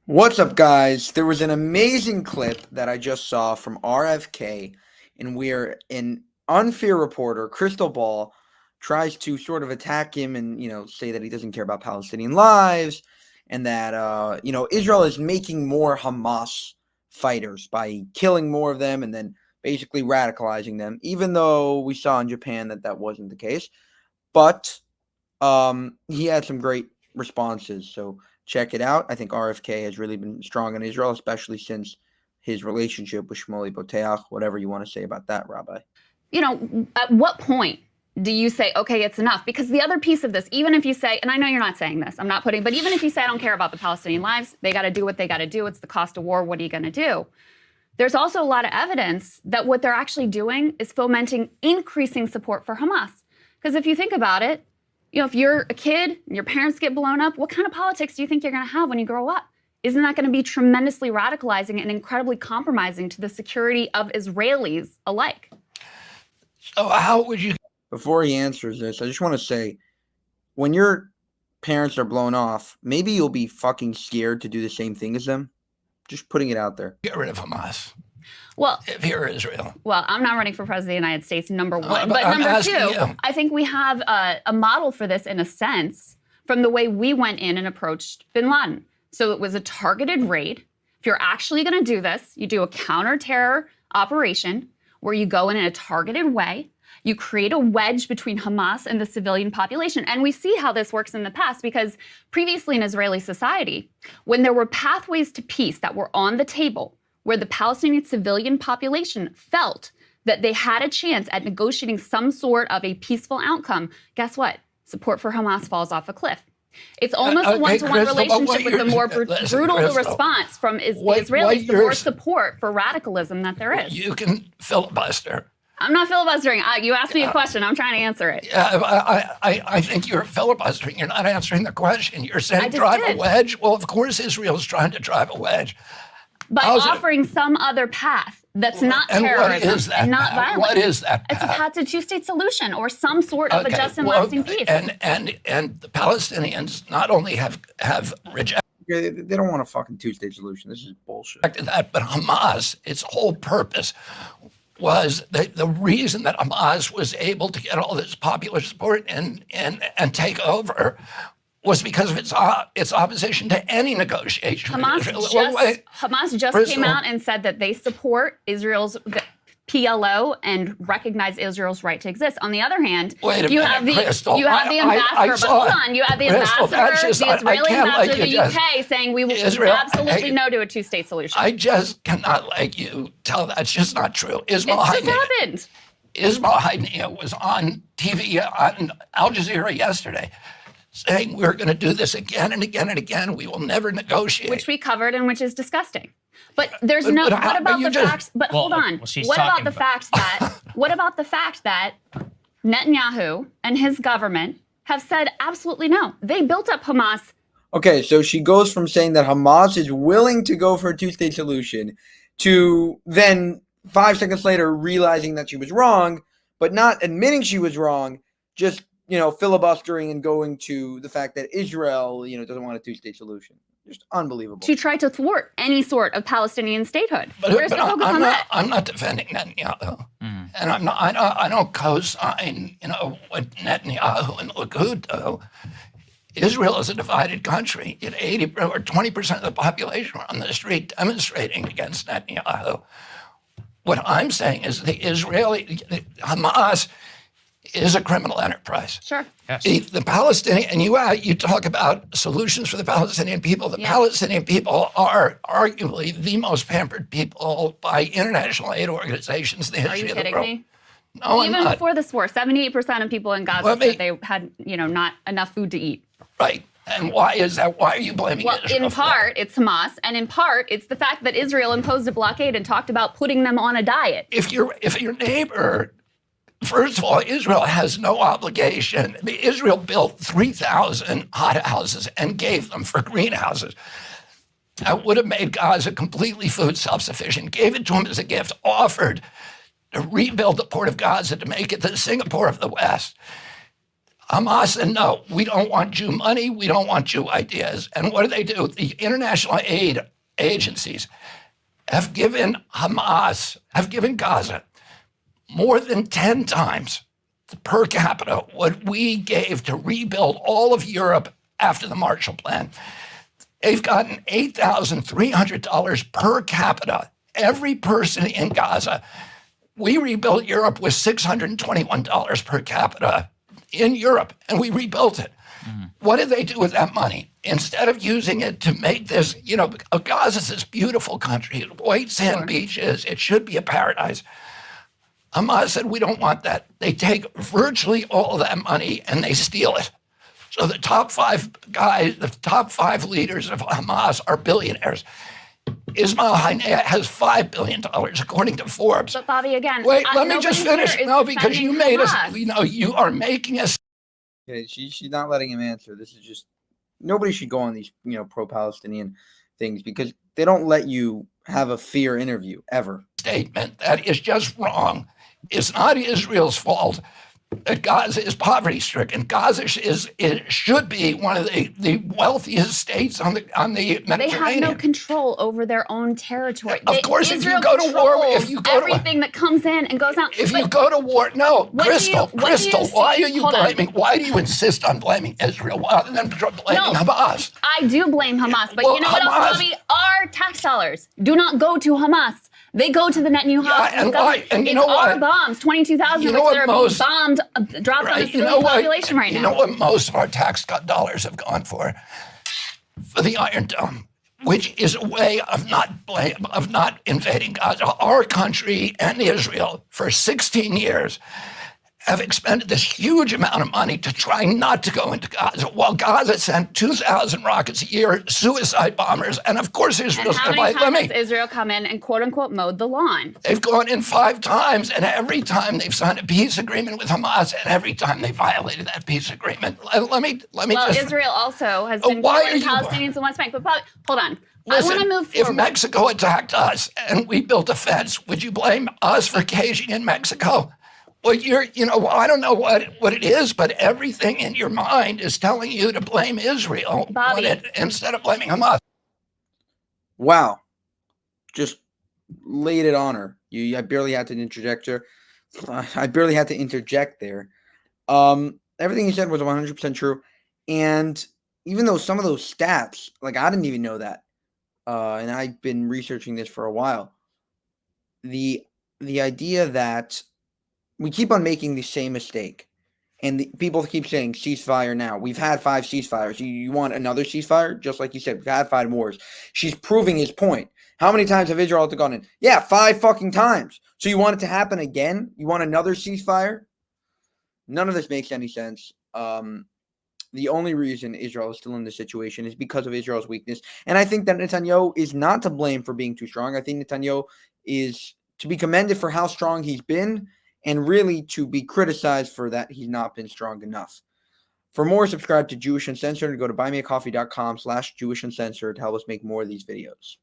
What's up, guys? There was an amazing clip that I just saw from RFK, and where an unfair reporter, Crystal Ball, tries to sort of attack him and, say that he doesn't care about Palestinian lives and that, Israel is making more Hamas fighters by killing more of them and then basically radicalizing them, even though we saw in Japan that that wasn't the case. But he had some great responses, so check it out. I think RFK has really been strong in Israel, especially since his relationship with Shmuley Boteach. Whatever you want to say about that, Rabbi. At what point do you say, okay, it's enough? Because the other piece of this, even if you say, and I know you're not saying this, but even if you say, I don't care about the Palestinian lives, they got to do what they got to do. It's the cost of war. What are you going to do? There's also a lot of evidence that what they're actually doing is fomenting increasing support for Hamas. Because if you think about it, if you're a kid and your parents get blown up, what kind of politics do you think you're going to have when you grow up? Isn't that going to be tremendously radicalizing and incredibly compromising to the security of Israelis alike? So how would you... Before he answers this, I just want to say, when your parents are blown off, maybe you'll be fucking scared to do the same thing as them. Just putting it out there. Get rid of Hamas. Well, if you're Israel. Well, I'm not running for president of the United States, number one. But number two, I think we have a model for this in a sense from the way we went in and approached bin Laden. So it was a targeted raid. If you're actually going to do this, you do a counter-terror operation where you go in a targeted way. You create a wedge between Hamas and the civilian population. And we see how this works in the past, because previously in Israeli society, when there were pathways to peace that were on the table, where the Palestinian civilian population felt that they had a chance at negotiating some sort of a peaceful outcome, guess what? Support for Hamas falls off a cliff. It's almost a one-to-one relationship with the more brutal the response from the Israelis, the more support for radicalism that there is. You can filibuster. I'm not filibustering. You asked me a question. I'm trying to answer it. Yeah, I think you're filibustering. You're not answering the question. You're saying drive a wedge. Well, of course Israel's trying to drive a wedge. By offering some other path that's not terrorism and not violence. What is that path? It's a path to two-state solution or some sort of a just and lasting peace. And the Palestinians not only have rejected. They don't want a fucking two-state solution. This is bullshit. That, but Hamas, its whole purpose was the reason that Hamas was able to get all this popular support and take over was because of its opposition to any negotiation. Hamas just came out and said that they support Israel's PLO and recognize Israel's right to exist. On the other hand, you have the ambassador, the Israeli ambassador to the UK saying we will absolutely no to a two-state solution. I just cannot let you tell that's just not true. Ismail Haniyeh was on TV on Al Jazeera yesterday, saying we're going to do this again and again and again. We will never negotiate. Which we covered and which is disgusting. But there's no. What about the facts? But hold on. What about the fact that? What about the fact that Netanyahu and his government have said absolutely no? They built up Hamas. Okay, so she goes from saying that Hamas is willing to go for a two-state solution to then 5 seconds later realizing that she was wrong, but not admitting she was wrong. Just filibustering and going to the fact that Israel, doesn't want a two-state solution. Just unbelievable. To try to thwart any sort of Palestinian statehood. Where's the focus on that? I'm not defending Netanyahu, and I don't co-sign, what Netanyahu and Likud do. Israel is a divided country. 80 or 20% of the population were on the street demonstrating against Netanyahu. What I'm saying is Hamas is a criminal enterprise. Sure. Yes. The Palestinian, and you talk about solutions for the Palestinian people. The Palestinian people are arguably the most pampered people by international aid organizations in the history of the world. Are you kidding me? No, even before this war, 78% of people in Gaza said they had, not enough food to eat. Right. And why is that? Why are you blaming Israel? Well, in part, it's Hamas, and in part, it's the fact that Israel imposed a blockade and talked about putting them on a diet. If your neighbor. First of all, Israel has no obligation. Israel built 3,000 hothouses and gave them for greenhouses. That would have made Gaza completely food self-sufficient, gave it to them as a gift, offered to rebuild the port of Gaza to make it the Singapore of the West. Hamas said, no, we don't want Jew money. We don't want Jew ideas. And what do? The international aid agencies have given Gaza more than 10 times per capita what we gave to rebuild all of Europe after the Marshall Plan. They've gotten $8,300 per capita, every person in Gaza. We rebuilt Europe with $621 per capita in Europe, and we rebuilt it. What did they do with that money? Instead of using it to make this, Gaza's this beautiful country, white sand beaches, it should be a paradise. Hamas said, we don't want that. They take virtually all of that money and they steal it. So the top 5 guys, the top 5 leaders of Hamas are billionaires. Ismail Haniyeh has $5 billion, according to Forbes. But Bobby, again, wait, let me just finish. No, because you made us, Hamas. You are making us. Okay, she's not letting him answer. This is just, nobody should go on these, pro-Palestinian things because they don't let you have a fair interview ever. Statement that is just wrong. It's not Israel's fault that Gaza is poverty-stricken. Gaza should be one of the wealthiest states on the Mediterranean. They have no control over their own territory. Of course, Israel if you go to war, everything that comes in and goes out. If you go to war, no, Krystal, why are you blaming? Why do you insist on blaming Israel rather than blaming Hamas? I do blame Hamas, but you know what else, Bobby? Our tax dollars do not go to Hamas. They go to the Netanyahu government. And it's our bombs, 22,000 of which are being bombed, dropped on the civilian population right now. You know what most of our tax dollars have gone for? For the Iron Dome, which is a way of not invading Gaza. Our country and Israel for 16 years have expended this huge amount of money to try not to go into Gaza, while Gaza sent 2,000 rockets a year, suicide bombers, and of course Israel's going to fight. How many times has Israel come in and quote-unquote mowed the lawn? They've gone in 5 times, and every time they've signed a peace agreement with Hamas, and every time they violated that peace agreement. Let me just... Israel also has been killing Palestinians in the West Bank, but Bobby, hold on. Listen, I want to move forward. If Mexico attacked us and we built a fence, would you blame us for caging in Mexico? Well, I don't know what it is, but everything in your mind is telling you to blame Israel instead of blaming Hamas. Wow. Just laid it on her. I barely had to interject her. I barely had to interject there. Everything you said was 100% true. And even though some of those stats, like I didn't even know that, and I've been researching this for a while, the idea that we keep on making the same mistake, and people keep saying ceasefire now. We've had 5 ceasefires. You want another ceasefire? Just like you said, we've had 5 wars. She's proving his point. How many times have Israel gone in? Yeah, 5 fucking times. So you want it to happen again? You want another ceasefire? None of this makes any sense. The only reason Israel is still in this situation is because of Israel's weakness. And I think that Netanyahu is not to blame for being too strong. I think Netanyahu is to be commended for how strong he's been, and really to be criticized for that he's not been strong enough. For more, subscribe to Jewish Uncensored and go to buymeacoffee.com/JewishUncensored to help us make more of these videos.